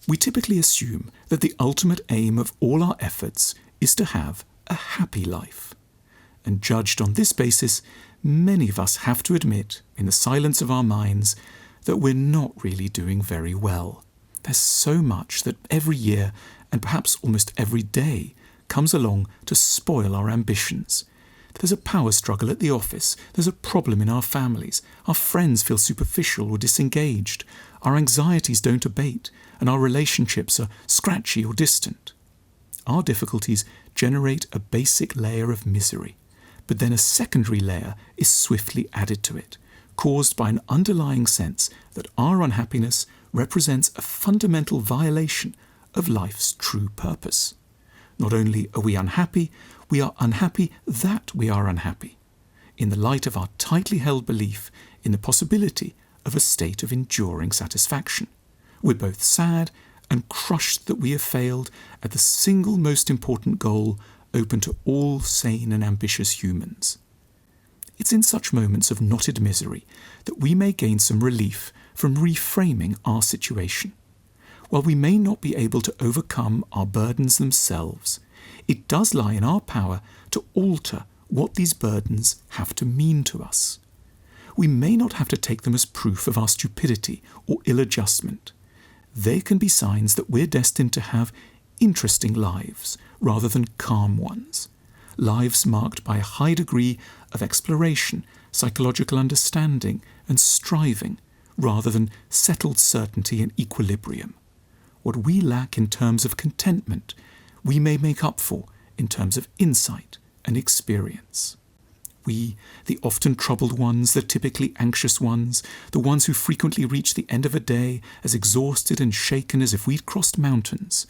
We typically assume that the ultimate aim of all our efforts is to have a happy life. And judged on this basis, many of us have to admit, in the silence of our minds, that we're not really doing very well. There's so much that every year, and perhaps almost every day, comes along to spoil our ambitions. There's a power struggle at the office, there's a problem in our families, our friends feel superficial or disengaged, our anxieties don't abate, and our relationships are scratchy or distant. Our difficulties generate a basic layer of misery, but then a secondary layer is swiftly added to it, caused by an underlying sense that our unhappiness represents a fundamental violation of life's true purpose. Not only are we unhappy that we are unhappy, in the light of our tightly held belief in the possibility of a state of enduring satisfaction. We're both sad and crushed that we have failed at the single most important goal open to all sane and ambitious humans. It's in such moments of knotted misery that we may gain some relief from reframing our situation. While we may not be able to overcome our burdens themselves, it does lie in our power to alter what these burdens have to mean to us. We may not have to take them as proof of our stupidity or ill-adjustment. They can be signs that we're destined to have interesting lives rather than calm ones. Lives marked by a high degree of exploration, psychological understanding and striving, rather than settled certainty and equilibrium. What we lack in terms of contentment, we may make up for in terms of insight and experience. We, the often troubled ones, the typically anxious ones, the ones who frequently reach the end of a day as exhausted and shaken as if we'd crossed mountains,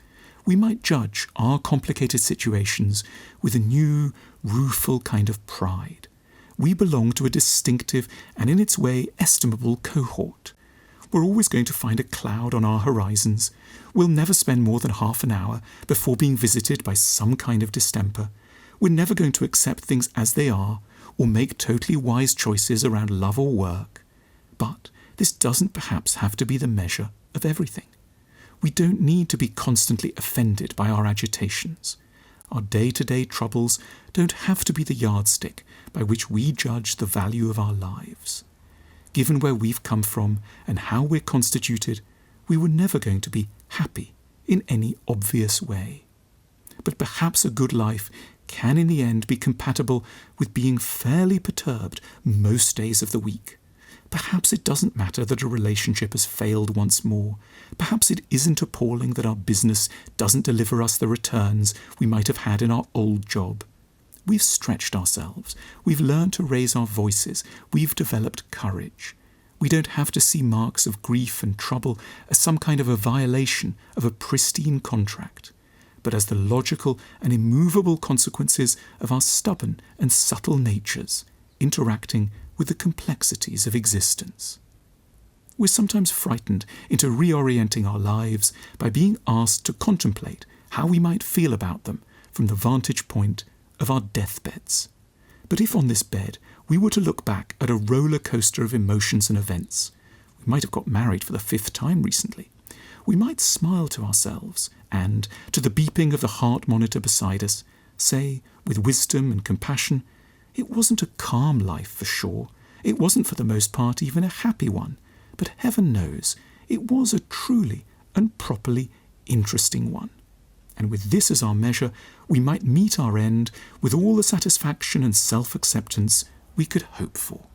we might judge our complicated situations with a new, rueful kind of pride. We belong to a distinctive and in its way estimable cohort. We're always going to find a cloud on our horizons. We'll never spend more than half an hour before being visited by some kind of distemper. We're never going to accept things as they are or make totally wise choices around love or work. But this doesn't perhaps have to be the measure of everything. We don't need to be constantly offended by our agitations. Our day-to-day troubles don't have to be the yardstick by which we judge the value of our lives. Given where we've come from and how we're constituted, we were never going to be happy in any obvious way. But perhaps a good life can in the end be compatible with being fairly perturbed most days of the week. Perhaps it doesn't matter that a relationship has failed once more. Perhaps it isn't appalling that our business doesn't deliver us the returns we might have had in our old job. We've stretched ourselves. We've learned to raise our voices. We've developed courage. We don't have to see marks of grief and trouble as some kind of a violation of a pristine contract, but as the logical and immovable consequences of our stubborn and subtle natures interacting with the complexities of existence. We're sometimes frightened into reorienting our lives by being asked to contemplate how we might feel about them from the vantage point of our deathbeds. But if on this bed we were to look back at a roller coaster of emotions and events, we might have got married for the 5th time recently, we might smile to ourselves and, to the beeping of the heart monitor beside us, say, with wisdom and compassion, it wasn't a calm life for sure. It wasn't for the most part even a happy one, but heaven knows it was a truly and properly interesting one. And with this as our measure, we might meet our end with all the satisfaction and self-acceptance we could hope for.